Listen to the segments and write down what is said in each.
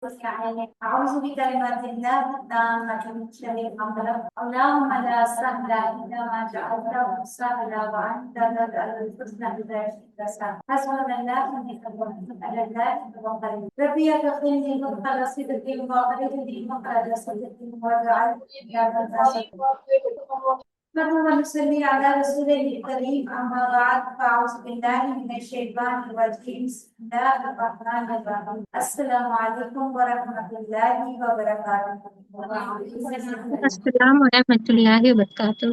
أعوذ بكلمات الله التامة من شر ما خلق اللهم لا سهل إلا ما جعلته سهلا وأنت تجعل الحزن إذا شئت سهلا حسبنا الله ونعم الوكيل على الله توكلنا ربي أدخلني مدخل صدق وأخرجني مخرج صدق واجعلني من الراشدين ونصلي على رسوله الكريم أما بعد فأعوذ بالله من الشيطان الرجيم بسم الله الرحمن الرحيم السلام عليكم ورحمة الله وبركاته. السلام ورحمۃ اللہ وبرکاتہ۔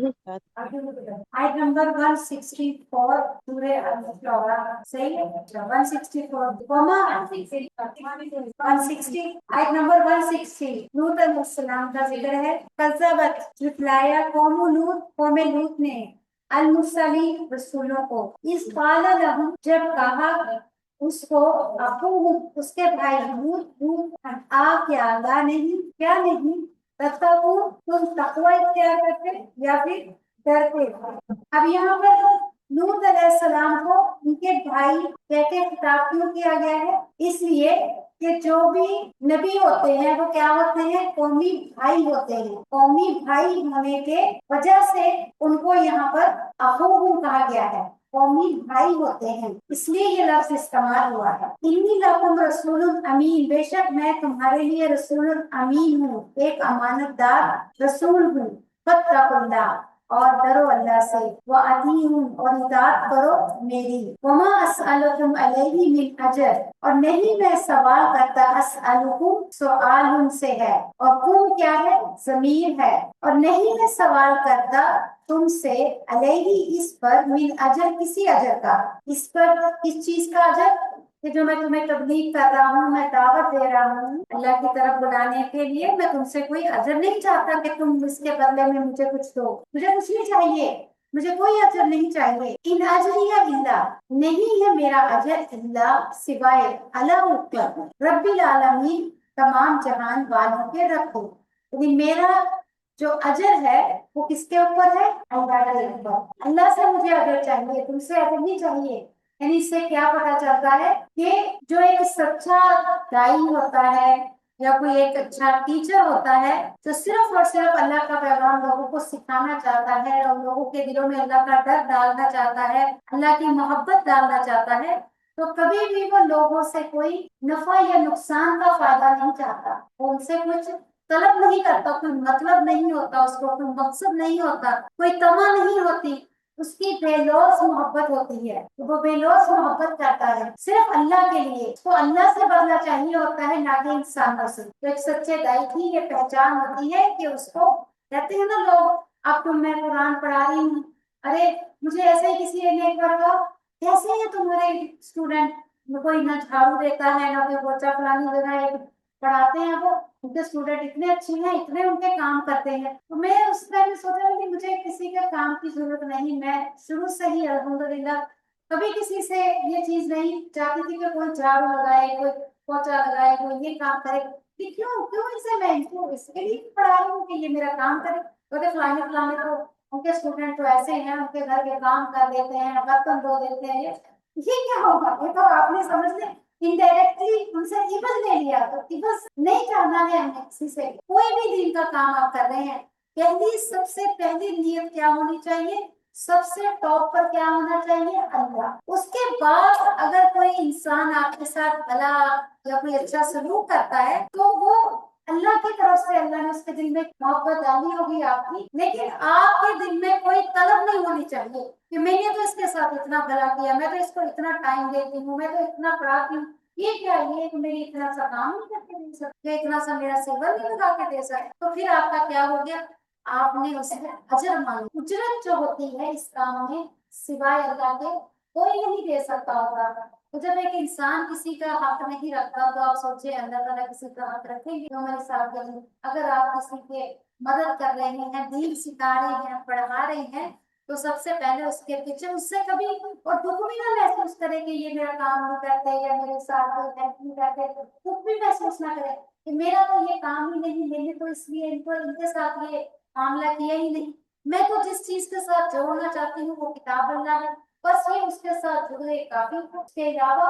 آیت نمبر 164 سورہ البقرہ صحیح ہے 164 وما 160 آیت نمبر 160 لوط علیہ السلام کا ذکر ہے۔ کذبت جھٹلایا قوم لوط نے المرسلین رسولوں کو، اس قال لهم جب کہا اس کو اخوہم اس کے بھائی لوط کیا کیا نہیں تتقوا تم تقوی اختیار کرتے یا پھر ڈرتے۔ اب یہاں پر لوط علیہ السلام کو ان کے بھائی کہہ کے خطاب کیوں کیا گیا ہے؟ اس لیے کہ جو بھی نبی ہوتے ہیں وہ کیا ہوتے ہیں؟ قومی بھائی ہوتے ہیں۔ قومی بھائی ہونے کے وجہ سے ان کو یہاں پر اخوہم کہا گیا ہے، قومی بھائی ہوتے ہیں، اس لیے یہ لفظ استعمال ہوا ہے۔ انی لکم رسول امین، بے شک میں تمہارے لیے رسول امین ہوں، ایک امانت دار رسول ہوں۔ فاتقوا اللہ، اور ڈرو اللہ سے، وَأَطِیعُونِ اور اطاعت کرو میری۔ وَمَا أَسْأَلُكُمْ عَلَیْهِ مِنْ أَجْرٍ اور نہیں میں سوال کرتا، أَسْأَلُكُمْ سوال ان سے ہے، اور کم کیا ہے؟ ضمیر ہے، اور نہیں میں سوال کرتا تم سے علیہ اس پر من اجر کسی اجر کا، اس پر کس چیز کا اجر؟ کہ جو میں تمہیں تبلیغ کر رہا ہوں، میں دعوت دے رہا ہوں اللہ کی طرف بلانے کے لیے، میں تم سے کوئی اجر نہیں چاہتا کہ تم اس کے بدلے میں مجھے کچھ دو، مجھے کچھ نہیں چاہیے، مجھے کوئی اجر نہیں چاہیے۔ ان اجری الا نہیں ہے میرا اجر الا سوائے اللہ رب العالمین تمام جہان والوں کے رب کو، یعنی میرا جو اجر ہے وہ کس کے اوپر ہے؟ اللہ کے اوپر۔ اللہ سے مجھے اجر چاہیے، تم سے اجر نہیں چاہیے۔ یعنی اس سے کیا پتا چلتا ہے کہ جو ایک سچا دائی ہوتا ہے یا کوئی ایک اچھا ٹیچر ہوتا ہے جو صرف اور صرف اللہ کا پیغام لوگوں کو سکھانا چاہتا ہے اور لوگوں کے دلوں میں اللہ کا ڈر ڈالنا چاہتا ہے، اللہ کی محبت ڈالنا چاہتا ہے، تو کبھی بھی وہ لوگوں سے کوئی نفع یا نقصان کا فائدہ نہیں چاہتا، وہ ان سے کچھ طلب نہیں کرتا، کوئی مطلب نہیں ہوتا، اس کو کوئی مقصد نہیں ہوتا، کوئی تما نہیں ہوتی، اس کی بے لوث محبت ہوتی ہے، وہ بے لوث محبت کرتا ہے صرف اللہ کے لیے، اس کو اللہ سے بدلہ چاہیے ہوتا ہے نہ کہ انسانوں سے۔ تو ایک سچے دائی کی یہ پہچان ہوتی ہے کہ اس کو کہتے ہیں نا لوگ، اب تم میں قرآن پڑھا رہی ہوں، ارے مجھے ایسے ہی کسی نے کہا کیسے ہے تمہارے اسٹوڈنٹ، کوئی نہ جھاڑو دیتا ہے نہ کوئی پوچھا فلانی جگہ پڑھاتے ہیں، وہ ان کے اسٹوڈنٹ اتنے اچھے ہیں، اتنے ان کے کام کرتے ہیں، تو میں اس ٹائم سوچا کہ مجھے کسی کے کام کی ضرورت نہیں، میں شروع سے ہی الحمدللہ کبھی کسی سے یہ چیز نہیں چاہتی تھی کہ کوئی جھاڑو لگائے، کوئی پوچھا لگائے، کوئی یہ کام کرے، کہ کیوں اسے میں ان کو اس کے لیے پڑھا رہی ہوں کہ یہ میرا کام کرے، کیونکہ فلانے فلانے تو ان کے اسٹوڈنٹ تو ایسے ہیں، ان کے گھر کے کام کر دیتے ہیں، برتن دھو دیتے ہیں، یہ کیا ہوگا؟ یہ تو آپ نے سمجھ لیں انڈائریکٹلی ان سے عوض لے لیا، تو عوض نہیں چاہنا ہے ہمیں کسی سے۔ کوئی بھی دین کا کام آپ کر رہے ہیں، سب سے پہلی نیت کیا ہونی چاہیے؟ سب سے ٹاپ پر کیا ہونا چاہیے؟ اللہ۔ اس کے بعد اگر کوئی انسان آپ کے ساتھ بھلا یا کوئی اچھا سلوک کرتا ہے تو وہ اللہ کی طرف سے اللہ نے اس کے دل میں محبت ڈالی ہوگی آپ کی، لیکن آپ کے دل میں کوئی طلب نہیں ہونی چاہیے کہ میں نے تو اس کے ساتھ اتنا بھلا کیا، میں تو اس کو اتنا ٹائم دیتی ہوں، میں تو اتنا پڑھاتی ہوں، یہ کیا یہ کہ میری اتنا سا کام نہیں کر کے دے سکتے، اتنا سا میرا سیور نہیں لگا کے دے سکتے، تو پھر آپ کا کیا ہو گیا؟ آپ نے اس میں اجر مانگا۔ اجرت جو ہوتی ہے اس کام میں سوائے اللہ کے کوئی نہیں دے سکتا ہوتا، تو جب ایک انسان کسی کا حق نہیں رکھتا تو آپ سوچیں اللہ تعالیٰ کسی کا حق رکھیں گے؟ ہمارے ساتھ اگر آپ کسی کے مدد کر رہے ہیں، دین سکھا رہے ہیں، پڑھا رہے ہیں، تو سب سے پہلے اس کے پیچھے اس سے کبھی اور دکھ بھی نہ محسوس کرے کہ یہ میرا کام نہیں کرتے یا میرے ساتھ ہیلپ نہیں کرتے، دکھ بھی محسوس نہ کرے کہ میرا تو یہ کام ہی نہیں، میں نے تو اس لیے ان کے ساتھ یہ معاملہ کیا ہی نہیں، میں تو جس چیز کے ساتھ جوڑنا چاہتی ہوں وہ کتاب اللہ ہے، بس یہ اس کے ساتھ جڑے کافی، اس کے علاوہ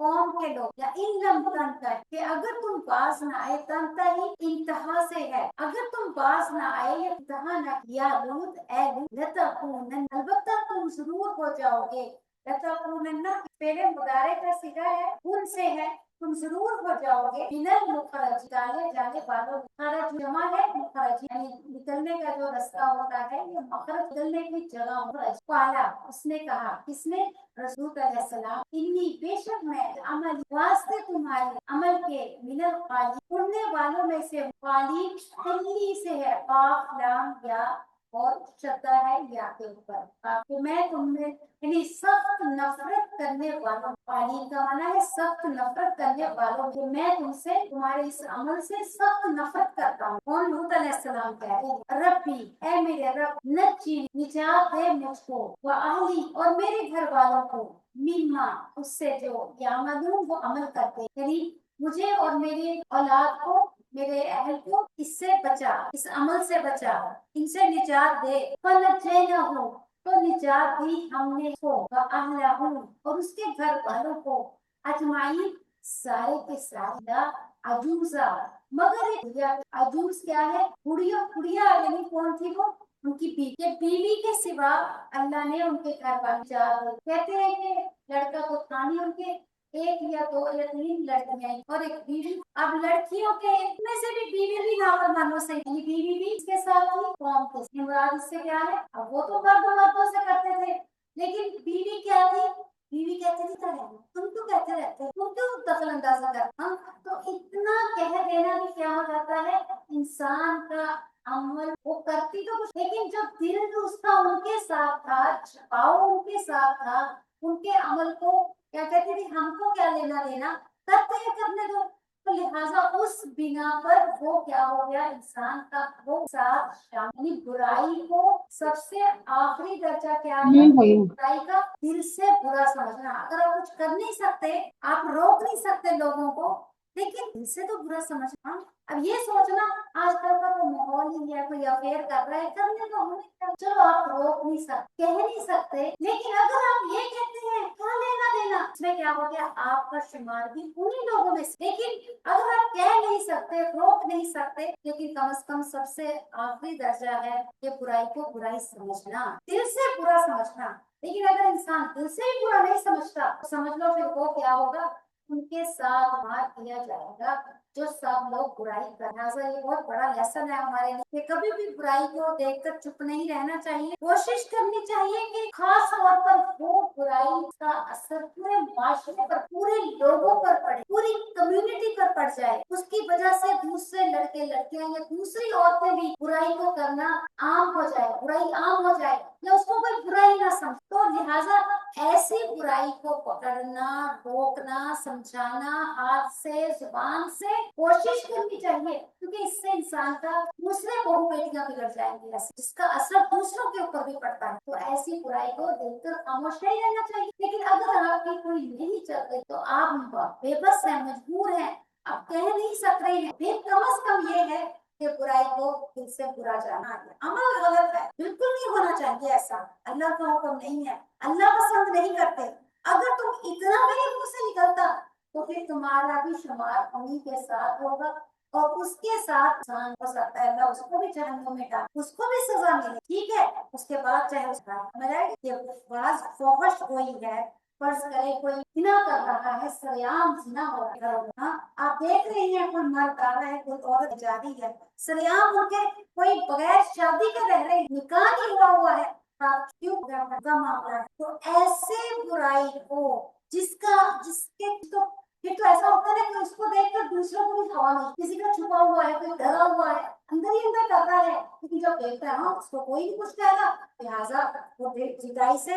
قوم کے لوگ یا ان لم تنتہی کہ اگر تم باز نہ آئے، تنتہی انتہا سے ہے، اگر تم باز نہ آئے یا انتہا نہ کیا لوط اے لوط لتکونن البتہ تم ضرور ہو جاؤ گے، لتکونن پہلے مضارع کا صیغہ ہے، ان سے ہے، تم ضرور ہو جاؤ گے من المخرج ڈالے جانے والوں، خرج جمع ہے مخرج یعنی نکلنے کا جو رستہ ہوتا ہے، یہ مخرج نکلنے کی جگہ مخرج۔ قالا اس نے کہا، کس نے؟ رسول علیہ السلام، انی بے شک میں عمل واسطے تمہارے عمل کے من القالی پڑھنے والوں میں سے ہوں، قالی قلی سے ہے، قاف لام یا اور شدہ ہے یا کے اوپر، کہ میں تم میں یعنی سخت نفرت کرنے والوں، قالی کا معنی ہے سخت نفرت کرنے والوں، کہ میں تم سے تمہارے اس عمل سے سخت نفرت کرتا ہوں۔ کون؟ لوط علیہ السلام کہہ رہے ہیں، ربی اے میرے رب نجی نجات دے مجھ کو، و اہلی اور میرے گھر والوں کو، مما اس سے جو یعملون وہ عمل کرتے، یعنی مجھے اور میرے اولاد کو، میرے اہل کو اس سے بچا، اس عمل سے بچا، ان سے نجات دے۔ فنجیناہ تو نجات دی ہم نے کو، وَأَهْلَهُ اور اس کے گھر والوں کو، اجمعین سارے کے سارے، لا عجوزہ مگر ایک بڑھیا، عجوز کیا ہے؟ بڑھیا، بڑھیا یعنی کون تھی وہ؟ ان کی بیوی، کہ بیوی کے سوا اللہ نے ان کے گھر والے چار، کہتے ہیں کہ لڑکا کو تھانی ان کے ایک یا دو یا تین لڑکیاں اور ایک بیوی، اب لڑکیوں کے میں سے بھی بیوی بھی نافرمانوں سے، یعنی بیوی بھی اس کے ساتھ تھی، قوم کے مراد اس سے کیا ہے؟ اب وہ تو مردوں سے کرتے تھے، لیکن بیوی کیا تھی؟ بیوی کہتے تھی تم تو کہتے رہتے تم کیوں دخل اندازہ کرتا؟ تو اتنا کہہ دینا بھی کیا ہو جاتا ہے؟ انسان کا عمل وہ کرتی تو کچھ، لیکن جو دل اس کا ان کے ساتھ تھا، چھپاؤ ان کے ساتھ تھا، ان کے عمل کو کیا کہتے تھے؟ ہم کو کیا لینا دینا، کرتے ہیں کرنے دو۔ تو لہٰذا اس بنا پر وہ کیا ہو گیا؟ انسان کا وہ ساتھ شامل، یعنی برائی کو سب سے آخری درجہ کیا ہے؟ برائی کا دل سے برا سمجھنا۔ اگر آپ کچھ کر نہیں سکتے، آپ روک نہیں سکتے لوگوں کو، لیکن دل سے تو برا سمجھنا۔ اب یہ سوچنا آج کل کا تو ماحول ہی ہے، کوئی افیئر کر رہا ہے، کرنے تو ہمیں چلو آپ روک نہیں سکتے، کہہ نہیں سکتے، لیکن اگر آپ یہ کہتے ہیں کیا لینا دینا، اس میں کیا ہو گیا؟ آپ کا شمار بھی انہی لوگوں میں سے۔ لیکن اگر آپ کہہ نہیں سکتے، روک نہیں سکتے، لیکن کم از کم سب سے آخری درجہ ہے کہ برائی کو برائی سمجھنا، دل سے برا سمجھنا۔ لیکن اگر انسان دل سے ہی برا نہیں سمجھتا تو سمجھ لو پھر وہ کیا ہوگا؟ ان کے ساتھ مار کیا جائے گا جو سب لوگ برائی کرنا۔ یہ بہت بڑا لیسن ہے ہمارے لیے کہ کبھی بھی برائی کو دیکھ کر چپ نہیں رہنا چاہیے، کوشش کرنی چاہیے کہ خاص طور پر وہ برائی کا اثر پورے معاشرے پر، پورے لوگوں پر پڑے، پوری کمیونٹی پر پڑ جائے، اس کی وجہ سے دوسرے لڑکے لڑکیاں یا دوسری عورتیں بھی برائی کو کرنا عام ہو جائے، برائی عام ہو جائے یا اس کو کوئی برائی نہ سمجھ۔ تو لہٰذا ایسی برائی کو پکڑنا، روکنا، سمجھانا، ہاتھ سے، زبان سے کوشش کرنی چاہیے، کیونکہ اس سے انسان کا دوسرے بہو بیٹیاں بگڑ جائیں گی، جس کا اثر دوسروں کے اوپر بھی پڑتا ہے۔ تو ایسی برائی کو دیکھ کر خاموش نہیں رہنا چاہیے، لیکن اگر آپ کی کوئی نہیں چل رہی تو آپ بے بس ہیں، مجبور ہیں، آپ کہہ نہیں سک رہے ہیں، پھر کم از کم یہ ہے کہ برائی کو دل سے برا جانا ہے، عمل غلط ہے، بالکل نہیں ہونا چاہیے ایسا، اللہ کا حکم نہیں ہے، اللہ پسند نہیں کرتے۔ اگر تم اتنا میرے منہ سے نکلتا تو پھر تمہارا بھی شمار انہی کے ساتھ ہوگا، اور اس کے ساتھ انسان ہو سکتا ہے اللہ اس کو بھی جہنم میں ڈال، اس کو بھی سزا ملے، ٹھیک ہے، اس کے بعد چاہے اس کا بعض فحش کوئی ہے، فرض کرے کوئی زنا کر رہا ہے، سریعام زنا ہو رہا ہے، آپ دیکھ رہے ہیں کوئی مرد آ رہا ہے، کوئی عورت جاری ہے، سریعام ہو کے کوئی بغیر شادی کے رہ رہے، نکاح نہیں ہوا ہے، آپ کیوں معاملہ ہے؟ تو ایسے برائی کو جس کے تو پھر تو ایسا ہوتا ہے کہ اس کو دیکھ کر دوسروں کو بھی ہوا نہیں، کسی کا چھپا ہوا ہے، کوئی ڈرا ہوا ہے، اندر ہی اندر کر رہا ہے، لیکن جب دیکھتا ہے ہاں اس کو کوئی نہیں کچھ کہتا، لہٰذا وہ جدائی سے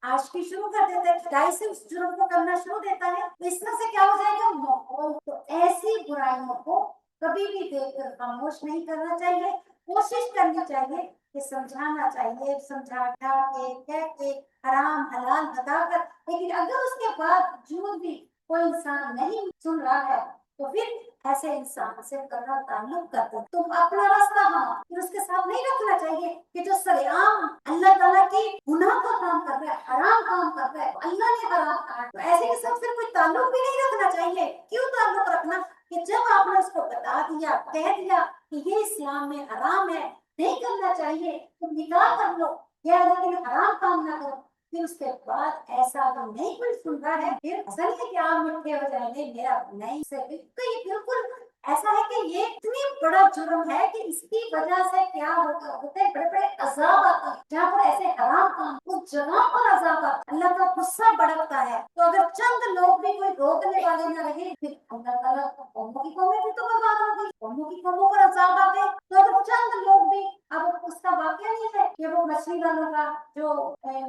عاشقی شروع کر دیتا ہے، جدائی سے اس جرم کو کرنا شروع دیتا ہے، تو اس طرح سے کیا ہو جائے گا ماحول۔ تو ایسی برائیوں کو کبھی بھی دیکھ کر خاموش نہیں کرنا چاہیے، کوشش کرنی چاہیے کہ سمجھانا چاہیے، سمجھا کے کہہ کے حرام حلال بتا کر، لیکن اگر اس کے بعد بھی کوئی انسان نہیں سن رہا ہے تو پھر ایسے انسان سے قطع تعلق کرتے ہیں۔ تم اپنا راستہ ہاں پھر اس کے ساتھ نہیں رکھنا چاہیے کہ جو سریعام اللہ تعالیٰ کی گناہ کا کام کر رہا ہے، حرام کام کر رہا ہے، اللہ نے حرام کہا ہے، تو ایسے کے ساتھ پھر کوئی تعلق بھی نہیں رکھنا چاہیے۔ کیوں تعلق رکھنا کہ جب آپ نے اس کو بتا دیا، کہہ دیا کہ یہ اسلام میں حرام ہے، نہیں کرنا چاہیے، تم نکاح کر لو یا لیکن حرام کام نہ کرو، پھر اس کے بعد ایسا اگر نہیں کوئی سن رہا ہے، پھر ایسا نہیں ہے کہ آپ مٹھے ہو جائیں گے میرا نہیں سے، تو یہ بالکل ایسا ہے کہ یہ اتنی بڑا جرم ہے کہ اس کی وجہ سے کیا ہوتے ہیں، بڑے بڑے عذاب آتے ہیں جہاں پر ایسے حرام کام، اس جگہ پر عذاب آتا ہے، اللہ کا غصہ بڑھتا ہے۔ تو اگر چند لوگ بھی کوئی روکنے والے نہ رہے، پھر اللہ تعالیٰ قوموں کی قومیں بھی تو برباد ہو گئی، قوموں کی قوموں پر عذاب آ گئے۔ تو اگر چند لوگ بھی، اب اس کا واقعہ نہیں ہے کہ وہ مچھلی والوں کا جو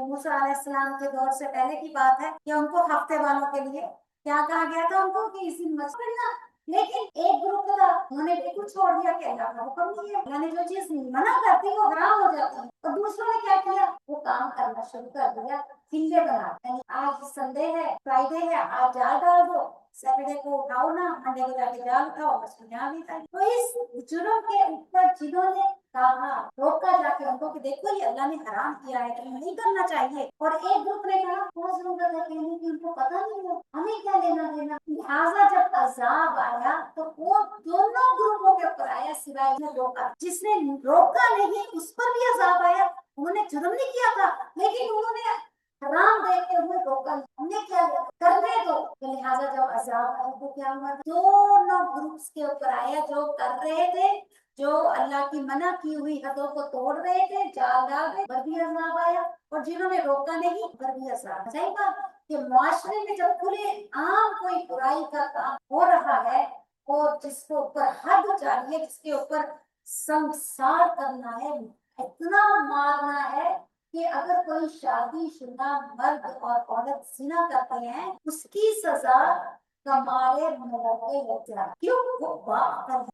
موسیٰ علیہ السلام کے دور سے پہلے کی بات ہے کہ ان کو ہفتے والوں کے لیے کیا کہا گیا تھا ان کو کہ اسی مچھلی نہ، لیکن ایک گروپ کا انہوں نے بالکل چھوڑ دیا کہ اللہ کا حکم نہیں ہے، اللہ نے جو چیز منع کرتی وہ حرام ہو جاتی ہے، اور دوسروں نے کیا کیا، وہ کام کرنا شروع کر دیا، کلے بنا، یعنی آج سنڈے ہے، فرائیڈے ہے، آج جال ڈال دو، سیٹرڈے کو اٹھاؤ نا، منڈے کو جا کے جال اٹھاؤ، مچھلیاں بھی کھائیں۔ تو اس جرم کے اوپر جنہوں نے کہا، روکا جا کے ان کو کہ دیکھو یہ اللہ نے حرام کیا ہے، تمہیں نہیں کرنا چاہیے، اور ایک گروپ نے کہا وہ ضرورت ہے کہنے کی، ان کو پتہ نہیں ہے، ہمیں کیا لینا دینا۔ لہٰذا جب عذاب آیا تو وہ دونوں گروپوں کے اوپر آیا، سوائے نے روکا، جس نے روکا نہیں اس پر بھی عذاب آیا، انہوں نے جرم نہیں کیا تھا لیکن انہوں نے حرام دیکھتے ہوئے روکا، ہم نے کیا کرنے دو، لہٰذا جب عذاب آیا تو کیا ہوا، دونوں گروپس کے اوپر آیا، جو کر رہے تھے، جو اللہ کی منع کی ہوئی حدوں کو توڑ رہے تھے، جال ڈال رہے، پر بھی عذاب آیا، اور جنہوں نے روکا نہیں پر بھی عذاب۔ صحیح بات کہ معاشرے میں جب کھلے عام کوئی برائی کا کام ہو رہا ہے اور جس کے اوپر حد جاری ہے، جس کے اوپر سنسار کرنا ہے، اتنا مارنا ہے کہ اگر کوئی شادی شدہ مرد اور عورت زنا کرتے ہیں، اس کی سزا کمالے موقع ہوتے ہیں، کیوں وہ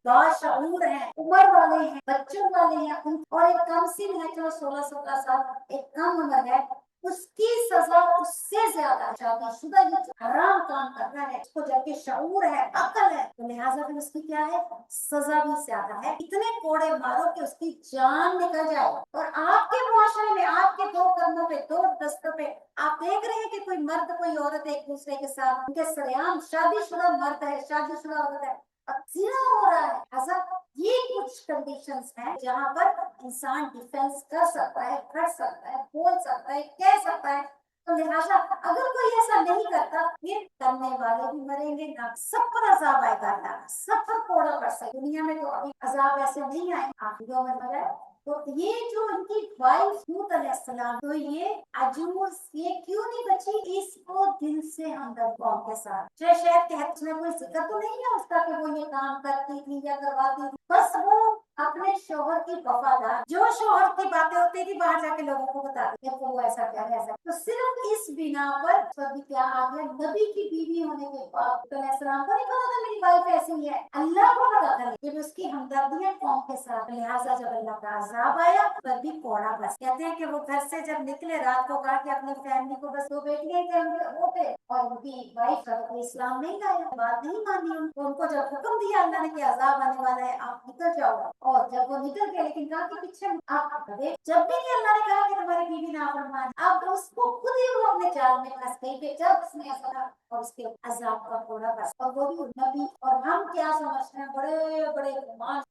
باشعور ہیں، عمر والے ہیں، بچوں والے ہیں، اور ایک کم سن ہے جو 16-17 سال، ایک کم عمر ہے، اس کی سزا اس سے زیادہ ہے۔ شادی شدہ جو حرام کام کر رہا ہے، اس کو جب کہ شعور ہے، عقل ہے، تو لہٰذا پھر اس کی کیا ہے، سزا بھی زیادہ ہے، اتنے کوڑے مارو کہ اس کی جان نکل جائے۔ اور آپ کے معاشرے میں، آپ کے دو قدموں پہ، دو دستوں پہ آپ دیکھ رہے ہیں کہ کوئی مرد کوئی عورت ایک دوسرے کے ساتھ، ان کے سریعام شادی شدہ مرد ہے، شادی شدہ عورت ہے، اب زنا ہو رہا ہے۔ حضرت یہ کچھ کنڈیشنز ہیں جہاں پر انسان ڈیفینس کر سکتا ہے، کر سکتا ہے، بول سکتا ہے، کہہ سکتا ہے۔ تو لہٰذا اگر کوئی ایسا نہیں کرتا، پھر کرنے والے بھی مریں گے، نہ سب پر عذاب آئے گا، اللہ سب پر کوڑا پڑ سکے۔ دنیا میں تو ابھی عذاب ایسے نہیں آئے، آخروں میں مگر ہے۔ تو یہ جو ان کی وائف لوط علیہ السلام، تو یہ عجوز، یہ کیوں نہیں بچی، اس کو دل سے ہمدرد قوم کے ساتھ، جو شاید کہ اس میں کوئی ذکر تو نہیں ہے اس کا کہ وہ یہ کام کرتی تھی یا کرواتی تھی، بس وہ اپنے شوہر کی وفادار، جو شوہر کی باتیں ہوتی تھی باہر جا کے لوگوں کو بتا دی کہ وہ ایسا کیا ہے، ایسا، تو صرف اس بنا پر سب کیا آ گیا، نبی کی بیوی ہونے کے بعد علیہ السلام کو نہیں پتا تھا میری وائف ایسی ہے، اللہ کو پتا تھا، لیکن اس کی ہمدردیاں قوم کے ساتھ، لہٰذا جب اللہ کا عذاب آیا تب بھی کوڑا بس۔ کہتے ہیں کہ وہ گھر سے جب نکلے رات کو، کہا کہ اپنی فیملی کو، بس دو بیٹیاں تھے وہ تھے اور ان کی وائف اسلام نہیں لایا، بات نہیں مانی، ان کو جب حکم دیا اللہ نے کہ عذاب آنے والا ہے، آپ نکل جاؤ، اور جب وہ نکل گئے، لیکن کہا کہ پیچھے آپ جب بھی اللہ نے کہا کہ تمہاری بیوی نافرمان، اب اس کو خود ہی وہ اپنے جال میں پھنس گئی کہ جب اس نے ایسا کہا، اور اس کے عذاب کا کوڑا بس، اور وہ بھی نبی، اور ہم کیا سمجھتے ہیں، بڑے بڑے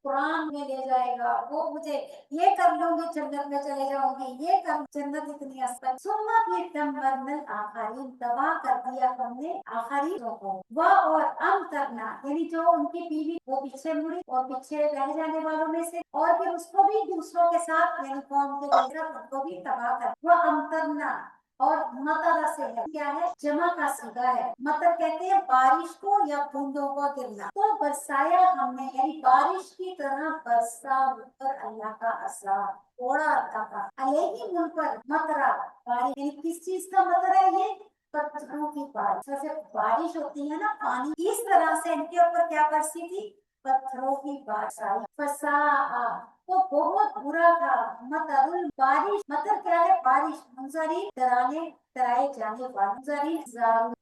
قرآن میں لے جائے گا، وہ مجھے یہ کر لوں گی جنت میں چلے جاؤں گی، یہ کر جنت اتنی آسان، سننا بھی دمرنا آخرین، تباہ کر دیا ہم نے آخرینوں کو، وہ اور ام کرنا، یعنی جو ان کی بیوی وہ پیچھے مڑی اور پیچھے رہ جانے والوں میں سے، اور پھر اس کو بھی دوسروں کے ساتھ، یعنی قوم کے ان کو بھی تباہ کر، وہ ام کرنا، اور مطر سے ہے، کیا ہے، جمع کا صیغہ ہے، مطر کہتے ہیں بارش کو یا بوندوں کو گرنا، تو برسایا ہم نے، یعنی بارش کی طرح برسا پر اللہ کا عذاب، کوڑا تھا علیہ من پر مطرا، بارش یعنی کس چیز کا مطر ہے، یہ پتھروں کی بارش، جیسے بارش ہوتی ہے نا پانی، اس طرح سے ان کے اوپر کیا برسی تھی، پتھروں کی بارش آئی، فساء تو بہت برا تھا، مطر بارش، مطر کیا ہے، بارش، منظرین ڈرانے ڈرائے جانے والا، منظرین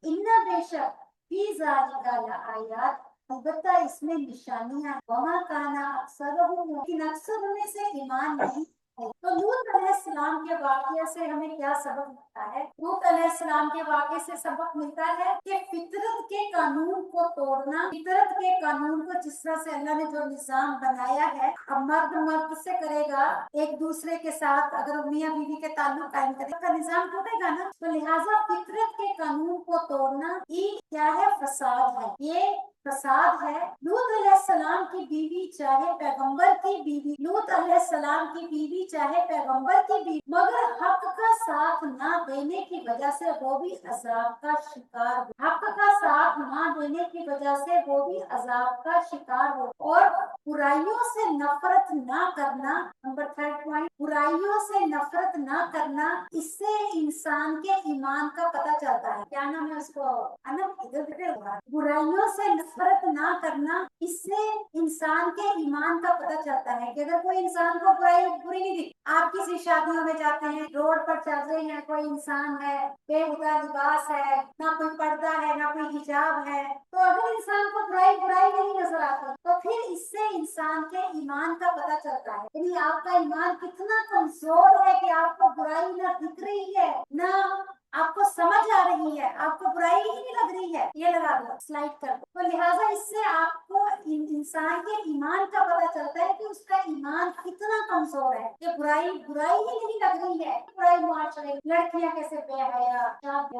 ان بے شک فی ذالک لآیات، البتہ اس میں نشانیاں وہاں کانا اکثر لیکن اکثر میں سے ایمان نہیں ہے۔ تو لوط علیہ السلام کے واقعے سے ہمیں کیا سبق ملتا ہے؟ لوط علیہ السلام کے واقعے سے سبق ملتا ہے کہ فطرت کے قانون کو توڑنا، فطرت کے قانون کو جس طرح سے اللہ نے جو نظام بنایا ہے، اب مرد مرد سے کرے گا ایک دوسرے کے ساتھ، اگر میاں بیوی کے تعلق قائم کرے کا نظام ٹوٹے گا نا، تو لہٰذا فطرت کے قانون کو توڑنا یہ کیا ہے؟ فساد ہے، یہ فساد ہے۔ لوط علیہ السلام کی بیوی چاہے پیغمبر کی بیوی، لوط علیہ السلام کی بیوی چاہے پیغمبر کی بیوی، مگر حق کا ساتھ نہ دینے کی وجہ سے وہ بھی عذاب کا شکار ہو، حق کا ساتھ نہ دینے کی وجہ سے وہ بھی عذاب کا شکار ہو۔ اور برائیوں سے نفرت نہ کرنا، نمبر 3 پوائنٹ، برائیوں سے نفرت نہ کرنا، اس سے انسان کے ایمان کا پتہ چلتا ہے۔ کیا نام ہے اس کو؟ برائیوں سے نفرت نہ کرنا، اس سے انسان کے ایمان کا پتہ چلتا ہے کہ اگر کوئی انسان کو برائی بری نہیں دکھتی، آپ کسی شادیوں میں جاتے ہیں، روڈ پر چل رہے ہیں، کوئی انسان ہے بے ہدا لباس ہے، نہ کوئی پردہ ہے نہ کوئی حجاب ہے، تو اگر انسان کو برائی نہیں نظر آتی تو پھر اس سے انسان کے ایمان کا پتہ چلتا ہے، یعنی آپ کا ایمان کتنا کمزور ہے کہ آپ کو برائی نہ دکھ رہی ہے، نہ آپ کو سمجھ آ رہی ہے، آپ کو برائی ہی نہیں لگ رہی ہے، یہ لگا دو، سلائڈ کر دو۔ تو لہٰذا اس سے آپ کو انسان کے ایمان کا پتہ چلتا ہے کہ اس کا ایمان کتنا کمزور ہے کہ برائی ہی نہیں لگ رہی ہے۔ برائی معاشرے، لڑکیاں کیسے بے حیا، حد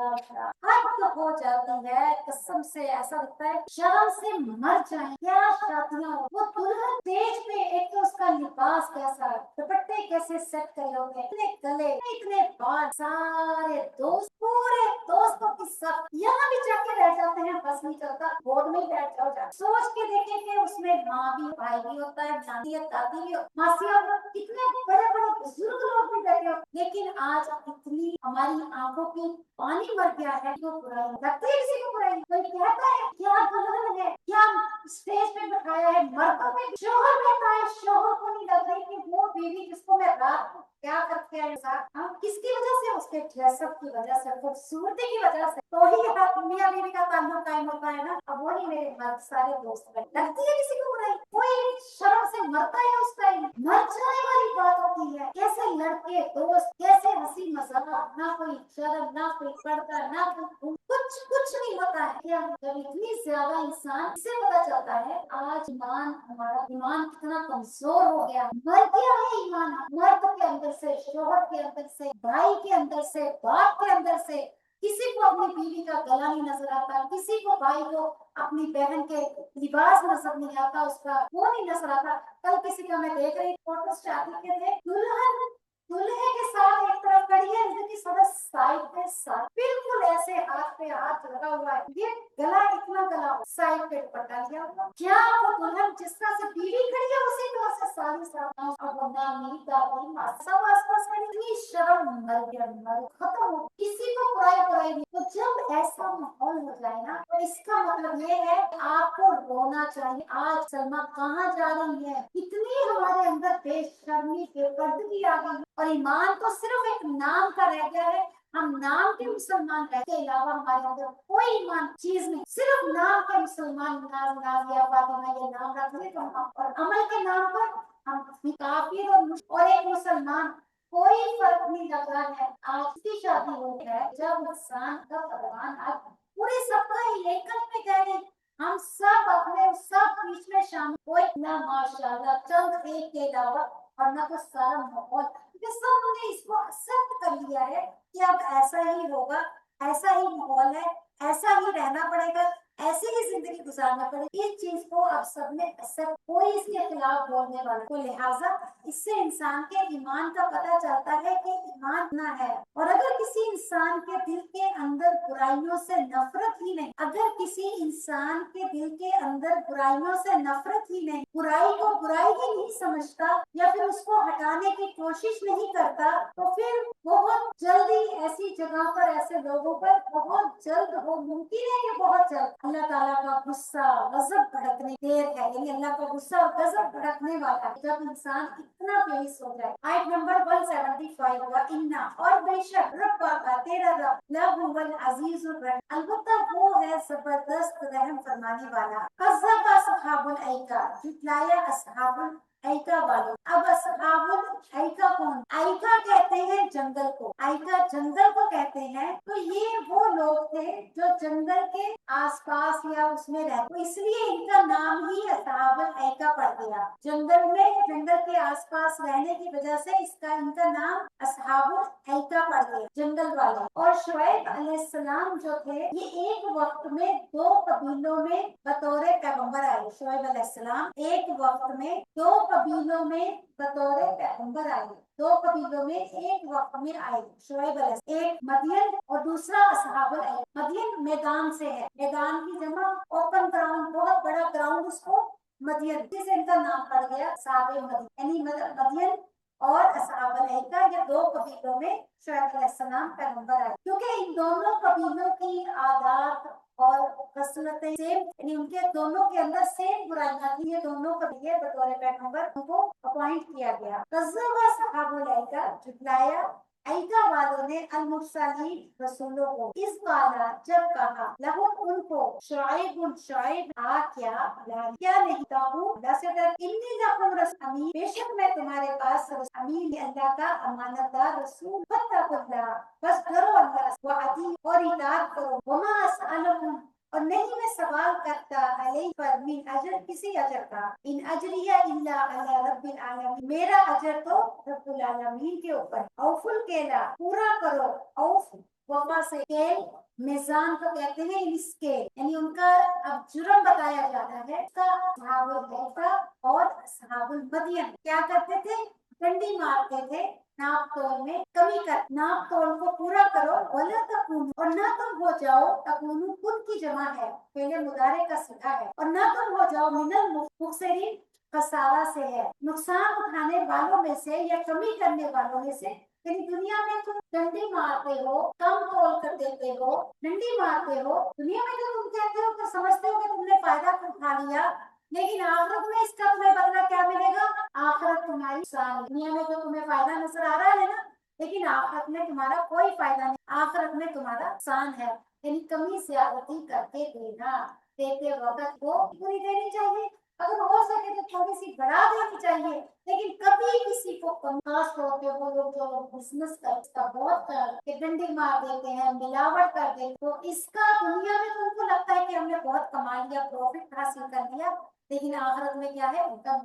ہو جاتی ہے، قسم سے ایسا لگتا ہے شرم سے مر جائیں، کیا شادیاں ہو۔ وہ دلہن اسٹیج پہ ایک تو اس کا لباس کیسا ہے، دوپٹے کیسے سیٹ کرے ہوتے ہیں، اتنے گلے، اتنے بال، سارے دوست، پورے دوستوں کی سب یہاں بھی جا کے رہ جاتے ہیں، بس نہیں چلتا، بورڈ میں ہی بیٹھ جاؤ۔ سوچ کے دیکھیں کہ اس میں ماں بھی، بھائی بھی ہوتا ہے، دادی دادی بھی، ماسیاں، کتنے بڑے بڑے بزرگ لوگ بھی بیٹھے ہوتے، لیکن آج اتنی ہماری آنکھوں کی پانی مر گیا ہے، جو برائی لگتی ہے کسی کو، برائی کوئی کہتا ہے کیا دلہن ہے، کیا اسٹیج پہ بٹھایا ہے، مردوں میں شوہر بیٹھا ہے، شوہر کو نہیں لگ رہی کہ وہ بیوی جس کو میں رات کو کیا کرتے ہیں ساتھ، کس کی وجہ سے؟ اس کے ڈریس اپ کی وجہ سے، خوبصورتی کی وجہ سے، تو ہی میاں بیوی کا تعلق قائم ہوتا ہے نا۔ اب وہی میرے مرد سارے دوست لگتی ہے کسی کو برائی، کوئی شرم سے مرتا ہے اس ٹائم، مر جانے والی بات ہوتی ہے۔ کیسے لڑکے دوست، کیسے ہنسی مذاق، نہ کوئی شرم، نہ کوئی پردہ، نہ کوئی کچھ نہیں ہوتا ہے۔ کیا جب اتنی زیادہ انسان، اس سے پتا چلتا ہے آج ایمان، ہمارا ایمان کتنا کمزور ہو گیا۔ مر گیا ہے ایمان، مرد کے اندر سے، شوہر کے اندر سے، بھائی کے اندر سے، باپ کے اندر سے، کسی کو اپنی بیوی کا گلا نہیں نظر آتا، کسی کو بھائی کو اپنی بہن کے لباس نظر نہیں آتا، اس کا وہ نہیں نظر آتا۔ کل کسی کا میں دیکھ رہی فوٹوز شادی کے تھے، دلہن دلہے کے ساتھ ایک طرف کڑی ہے، اس کی سب سائڈ پہ ساتھ بالکل ایسے ہاتھ پہ ہاتھ لگا ہوا ہے، یہ گلا اتنا گلا سائڈ پہ دوپٹہ لیا ہوا، کیا وہ دلہن جس طرح سے بیوی کھڑی ہے اسی طرح سے ساری ساتھ اب نامی دادی ماں سب آس پاس کھڑی، اتنی شرم، مر گیا، مر ختم ہو، کسی کو برائی نہیں۔ تو جب ایسا ماحول ہو جائے نا، تو اس کا مطلب یہ ہے کہ آپ کو رونا چاہیے۔ آج سلمہ کہاں جا رہی ہے، اتنی ہمارے اندر بے شرمی، بے پردگی آ گئی، اور ایمان تو صرف ایک نام کا رہ گیا ہے، ہم نام کے مسلمان رہنے کے علاوہ ہمارے اندر کوئی ایمان چیز نہیں، صرف نام کے مسلمان، نازیہ فاطمہ یہ نام رکھ لے تو ہم، اور عمل کے نام پر ہم کافر اور ایک مسلمان، کوئی فرق نہیں لگ رہا ہے۔ آج کی شادی ہو ہے جب انسان کا فرمان اب پورے سب کا الیکشن میں کہہ رہے ہم سب اپنے سب بیچ میں شامل، کوئی نہ ماشاءاللہ چند ایک کے علاوہ، اور نہ تو سارا ماحول، کیونکہ سب نے اس کو ایکسپٹ کر لیا ہے کہ اب ایسا ہی ہوگا، ایسا ہی ماحول ہے، ایسا ہی رہنا پڑے گا، ایسی ہی زندگی گزارنا پڑے گی۔ اس چیز کو اب سب نے ایکسپٹ، کوئی اس کے خلاف بولنے والا، تو لہٰذا اس سے انسان کے ایمان کا پتہ چلتا ہے کہ ایمان نہ ہے۔ اور اگر کسی انسان کے دل کے اندر برائیوں سے نفرت ہی نہیں، اگر کسی انسان کے دل کے اندر برائیوں سے نفرت ہی نہیں، برائی کو برائی ہی نہیں سمجھتا یا پھر اس کو ہٹانے کی کوشش نہیں کرتا تو پھر بہت جلدی ایسی جگہ پر ایسے لوگوں پر بہت جلد وہ ممکن ہے کہ بہت جلد اللہ تعالیٰ کا غصہ غضب بھڑکنے دیر ہے، یعنی اللہ کا غصہ اور غضب بھڑکنے والا ہے جب انسان اتنا بےحس ہو جائے۔ آیت نمبر 175 وَإِنَّا، اور بے شک رب کا تیرا رب لَهُوَ الْعَزِيزُ الرَّحِيمُ، البتہ وہ ہے زبردست رحم فرمانے والا۔ کذب اصحاب الایکا، جھٹلایا اصحاب الایکا والوں۔ اب اصحاب الایکا کون؟ ایکا کہتے ہیں جنگل کو، ایکا جنگل کو کہتے ہیں، تو یہ وہ لوگ تھے جو جنگل کے آس پاس یا اس میں رہتے، اس لیے ان کا نام ہی اصحاب الایکا پڑ گیا۔ جنگل میں، جنگل کے آس پاس رہنے کی وجہ سے ان کا نام اصحاب الایکا پڑ گیا، جنگل والے۔ اور شعیب علیہ السلام جو تھے یہ ایک وقت میں 2 قبیلوں میں بطور پیغمبر آئے۔ شعیب علیہ السلام ایک وقت میں 2 قبیلوں میں بطور پیغمبر آئے، 2 قبیلوں میں ایک وقت میں آئے شعیب علیہ السلام، ایک مدین اور دوسرا اصحاب الایکا۔ مدین میدان سے ہے، میدان کی جمع اوپن گراؤنڈ، بہت بڑا گراؤنڈ اس کو مدین، جس سے ان کا نام پڑ گیا اصحاب مدین، یعنی مدین اور اصحاب الایکا، یہ 2 قبیلوں میں شعیب علیہ السلام پیغمبر آئے۔ کیونکہ ان دونوں قبیلوں کی عادات اور خصلتیں سیم، یعنی ان کے دونوں کے اندر سیم برائیاں تھیں، یہ دونوں قبیلے بطور پیغمبر ان کو اپوائنٹ کیا گیا۔ کذب اصحاب الایکا، جھٹلایا ایکا والوں نے المرسلین رسولوں کو، اس قالا جب کہا، لہم ان کو، شعیب شعیب کیا نہیں کہوں، سے ڈر، انی لکم رسول امین، بے شک میں تمہارے پاس امین، اللہ کا امانت دار رسول، فاتقوا اللہ، بس ڈرو اللہ سے، وعدی اور اطاعت کرو، وما اسألکم، اور نہیں میں سوال کرتا علیہ پر من اجر، کسی اجر کا، ان اجریہ الا علی رب العالمین، میرا اجر تو رب العالمین کے اوپر۔ اوف الکیلا، پورا کرو، اوف وفا سے، کیل میزان کو کہتے ہیں، اسکیل، یعنی ان کا اب جرم بتایا جاتا ہے۔ اس کا اصحاب الایکا اور اصحاب المدین کیا کرتے تھے؟ ڈنڈی مارتے تھے، ناپ تول میں کمی کر، ناپ تول کو پورا کرو، ولا تکونوا، اور نہ تم ہو جاؤ، تکونوا کن کی جمع ہے، پہلے مضارع کا صیغہ ہے، اور نہ تم ہو جاؤ من المخسرین، خسارہ سے ہے، نقصان اٹھانے والوں میں سے یا کمی کرنے والوں میں سے، یعنی دنیا میں تم ڈنڈی مارتے ہو، کم تول کر دیتے ہو، ڈنڈی مارتے ہو، دنیا میں تو تم کہتے ہو کہ سمجھتے ہو کہ تم نے فائدہ اٹھا لیا، لیکن آخرت میں اس کا تمہیں بدلہ کیا ملے گا؟ آخرت تمہاری سال، دنیا میں تو تمہیں فائدہ نظر آ رہا ہے نا، لیکن آخرت میں تمہارا کوئی فائدہ نہیں، آخرت میں تمہارا نقصان ہے، یعنی کمی زیادتی کر کے دینا، دیتے وقت کو پوری دینی چاہیے، اگر ہو سکے تو تھوڑی سی بڑھا دینی چاہیے، لیکن کبھی کسی کو خاص طور پہ وہ لوگ جو بزنس کا بہت کہ ڈنڈی مار دیتے ہیں، ملاوٹ کر دیتے، تو اس کا دنیا میں تو ان کو لگتا ہے کہ ہم نے بہت کما لیا، پروفٹ حاصل کر لیا، لیکن آخرت میں کیا ہے؟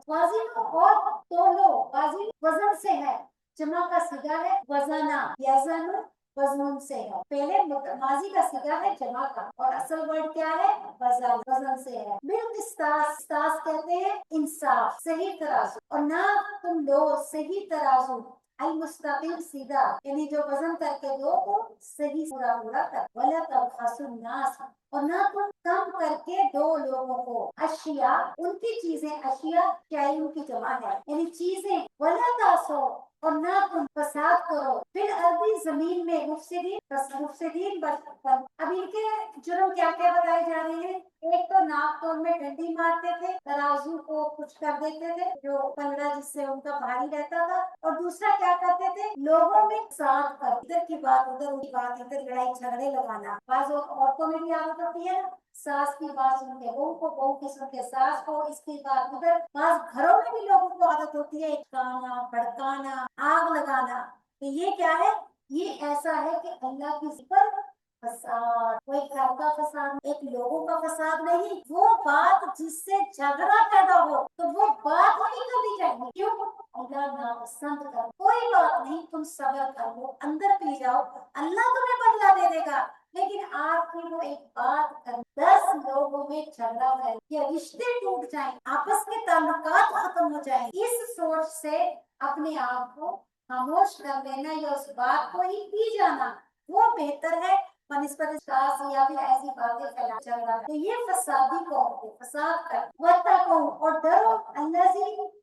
وزن اور تولو، وزن وزن سے ہے، جمع کا صیغہ ہے وزنا، یزن وزن سے ہے، پہلے ماضی کا صیغہ ہے جمع کا، اور اصل ورڈ کیا ہے؟ وزن، وزن سے ہے۔ بالقسطاس، قسطاس کہتے ہیں انصاف، صحیح ترازو، اور نہ تم لو صحیح ترازو، المستقیم سیدھا، یعنی جو وزن کر کے دو وہ صحیح پورا پورا کر، ولا تبخسوا الناس، اور نہ تم کم کر کے دو لوگوں کو، اشیاء ان کی چیزیں، اشیاء شیء کی جمع ہے، یعنی چیزیں، ولا تعصوا، اور نہ تم فساد کرو، پھر ارضی زمین میں، مفسدین بن، اب ان کے جرم کیا کیا بتائے جا رہے ہیں؟ ایک تو ناپ تول میں ڈنڈی مارتے تھے، ترازو کو کچھ کر دیتے تھے جو پلڑا جس سے ان کا بھاری رہتا تھا، اور دوسرا کیا کرتے تھے؟ لوگوں میں فساد کر، ادھر کی بات ادھر کی بات ادھر، لڑائی جھگڑے لگانا، بعض عورتوں میں بھی عادت ہوتی ہے نا، ساس کی بات سن کے بہو کو، بہو کی سن کے ساس کو، اس کی بات ادھر، بعض گھروں میں بھی لوگوں کو عادت ہوتی ہے اٹکانا، بھڑکانا، آگ لگانا، تو یہ کیا ہے؟ یہ ایسا ہے کہ اللہ کی ذکر فساد، کوئی گھر کا فساد، ایک لوگوں کا فساد نہیں، وہ بات جس سے جھگڑا پیدا ہو تو وہ بات نہیں کرنی چاہیے، کیوں؟ اللہ ناپسند کر، کوئی بات نہیں، تم صبر کر لو، اندر پی جاؤ، اللہ تمہیں بدلہ دے دے گا، لیکن آپ کی وہ ایک بات کر 10 لوگوں میں جھگڑا ہے یا رشتے ٹوٹ جائیں، آپس کے تعلقات ختم ہو جائیں، اس سوچ سے اپنے آپ کو خاموش کر لینا یا اس بات کو ہی پی جانا، وہ بہتر ہے بنسبت اشخاص یا پھر ایسی باتیں پھیلا چل رہا ہے، تو یہ فسادی قوم کو فساد کر، واتقوا، اور ڈرو، الذی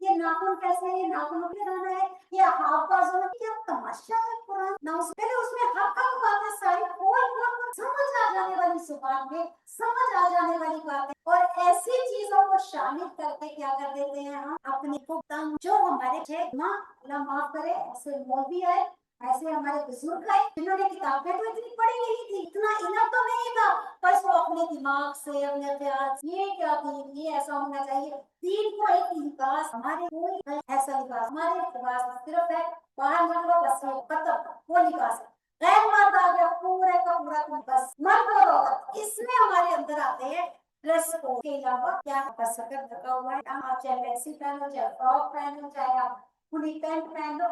یہ ناخن کیسے ہے، یہ ناخنوں پہ لگانا ہے، یہ ہاتھ بازو میں، کیا تماشا ہے قرآن نہ پہلے اس میں حق باتیں ساری سمجھ آ جانے والی زبان میں سمجھ آ جانے والی باتیں، اور ایسی چیزوں کو شامل کر کے کیا کر دیتے ہیں ہم اپنے کو تنگ، جو ہمارے ماں اللہ معاف کرے ایسے مولوی آئے، ایسے ہمارے بزرگ آئے جنہوں نے کتابیں تو اتنی پڑھی نہیں تھی، اتنا علم تو نہیں تھا، بس وہ اپنے دماغ سے اپنے خیال سے یہ کیا دین، یہ ایسا ہونا چاہیے، دین کو ایک لباس، ہمارے کوئی ایسا لباس، ہمارے لباس صرف ہے باہر نکلو بس ختم، وہ لباس ہے، غیر مرد آ گیا پورے کا پورا بس مرد اور عورت، اس میں ہمارے اندر آتے ہیں ڈریس کوڈ کے علاوہ کیا سکر ڈھکا ہوا ہے، آپ چاہے میکسی پہنو، چاہے فراک پہنو، چاہے آپ پوری پینٹ پہن لو،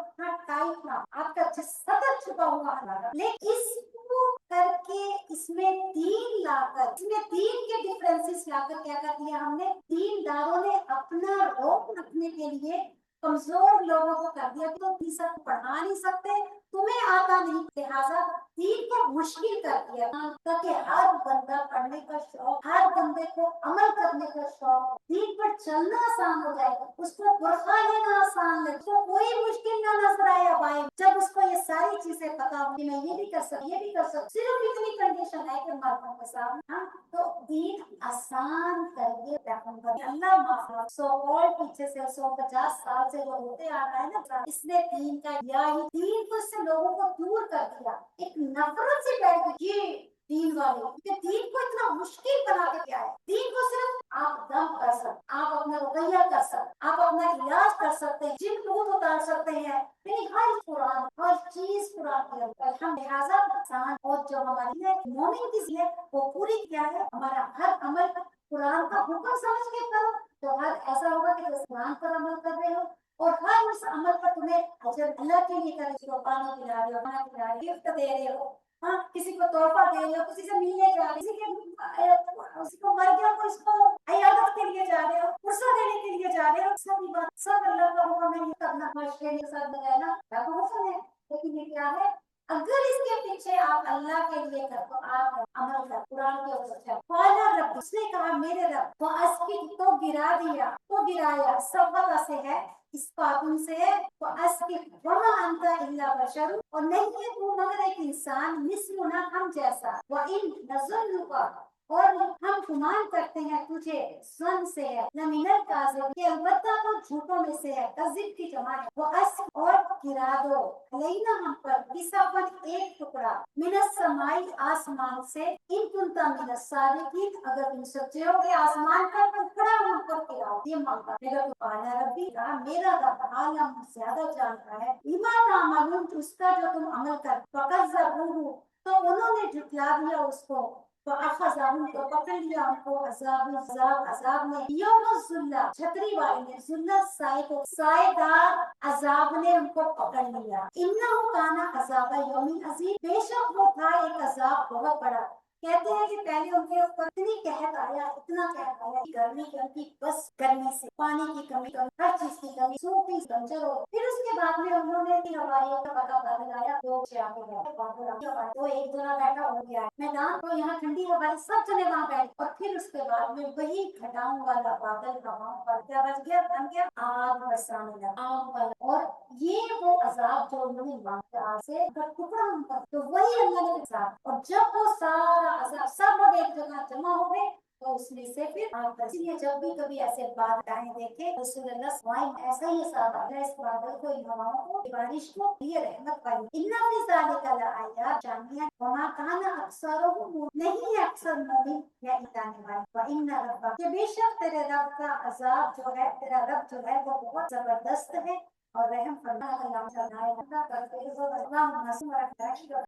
ٹائٹ نہ، آپ کا سطر چھپا ہوا ہے، لیکن اس کو کر کے اس میں دین لا کر، اس میں دین کے ڈفرینسز لا کر کیا کر دیا ہم نے، دین داروں نے اپنا روپ رکھنے کے لیے کمزور لوگوں کو کر دیا کہ تم سب پڑھا نہیں سکتے، تمہیں آتا نہیں، لہٰذا دین کو مشکل کر دیا تاکہ ہر بندہ پڑھنے کا شوق، ہر بندے کو عمل کرنے کا شوق، دین پر چلنا آسان ہو جائے، اس کو برقع لینا آسان لگے، اس کو کوئی مشکل نہ نظر آئے بھائی، جب اس کو یہ ساری چیزیں پتا ہوں کہ میں یہ بھی کر سکتا، یہ بھی کر سکتا، صرف اتنی کنڈیشن ہے کہ مردوں کے سامنے تو دین آسان کر کے پیغمبر اللہ معاف 100 پیچھے سے 150 سال سے جو ہوتے آ رہا ہے نا، اس نے دین کا دین کو اس سے لوگوں کو دور کر دیا، ایک نفرت سے بیٹھ گئی یہ دین والے کہ دین کو اتنا مشکل بنا کے کیا ہے، دین کو صرف آپ دم کر سکتے، آپ اپنا رویہ کر سکتے، آپ اپنا علاج کر سکتے ہیں، جن کو اتار سکتے ہیں، یعنی ہر قرآن ہر چیز قرآن کے اندر ہم لہٰذا انسان اور جو ہماری ہے مومن کی ہے وہ پوری کیا ہے، ہمارا ہر عمل قرآن کا حکم سمجھ کے کرو تو ہر ایسا ہوگا کہ اس قرآن پر عمل کر رہے ہو، اور ہر اس عمل پر تمہیں اجر اللہ کے لیے کرے، کو پانی پلا رہے ہو، کھانا کھلا رہے ہو، گفٹ دے رہے ہو، ہاں کسی کو تحفہ دے رہے ہو، کسی سے ملنے جا رہے ہو، کسی کو مر گیا تو اس کو عیادت کے لیے جا رہے ہو، فرصہ دینے کے لیے جا رہے ہو، سب بات سب اللہ کا حکم ہے، یہ کرنا مشکل کے ساتھ بجانا اللہ کا حکم ہے، لیکن یہ کیا ہے اگر اس کے پیچھے آپ اللہ کے لیے کر تو آپ عمل کر قرآن کے اوپر چل قالا رب، اس نے کہا میرے رب، واسکت تو گرا دیا، تو گرایا سبق سے ہے اس پاتن سے ہے، واسکت وما انت الا بشر، اور نہیں ہے تو مگر ایک انسان، مثلنا ہم جیسا، وان نظنک، اور ہم گمان کرتے ہیں تجھے سن سے ہے، لمن الکاذب، کہ البتہ تو جھوٹوں میں سے ہے، کذب کی جمع ہے، اور گرا دو علینا ہم پر کسافن ایک ٹکڑا، من السماء آسمان سے، ان کنتا من الصادقین، اگر تم سچے ہو کہ آسمان کا ٹکڑا ہم پر گراؤ، یہ مانگا میرا تو پالا ربی کہا میرا رب عالم زیادہ جانتا ہے، ایمان تعملون اس کا جو تم عمل کر، فکذبوہ تو انہوں نے جھٹلا دیا اس کو، فاخذہم تو پکڑ لیا ان کو عذاب نے، یوم الذلہ چھتری والے نے، ذلہ سائے کو، سائے دار عذاب نے ان کو پکڑ لیا، انہو کانا عذاب یوم عظیم، بے شک وہ تھا ایک عذاب بہت بڑا، کہتے ہیں کہ پہلے ان کے اوپر اتنی قحط آیا، اتنا قحط آیا، گرمی کی بس گرمی سے، پانی کی کمی، ہر چیز کی کمی، سوکھی بنجر ہو، پھر اس کے بعد میں انہوں نے ہوائیوں کا پتا بادل آیا، دو تو ایک جگہ بیٹھا ہو گیا میدان، تو یہاں ٹھنڈی ہوا، سب جنے وہاں بیٹھ، اور پھر اس کے بعد میں وہی گھٹاؤں والا بادل کا وہاں پر کیا بچ گیا، بن گیا آگ برسانے لگا، آگ والا، اور یہ وہ عذاب جو انہوں نے مانگا سے ٹکڑا ان پر، تو وہی اللہ نے عذاب، اور جب وہ سارا عذاب سب لوگ ایک جگہ جمع ہو گئے تو اس میں سے پھر آپ اس لیے جب بھی کبھی ایسے بادلیں دیکھے رسول اللہ صلی ایسا ہی حساب آتا ہے، اس بادل کو، ان ہواؤں کو، بارش کو، یہ رحمت والی، ان فی ذالک لآیات، جانیہ وما کان اکثرهم، نہیں ہے اکثر مومن یا ایمان والے، وان ربک، کہ بے شک تیرے رب کا عذاب جو ہے، تیرا رب جو ہے وہ بہت زبردست ہے اور رحم فرمانے والا ہے، اللہ کرتے ہیں اللہ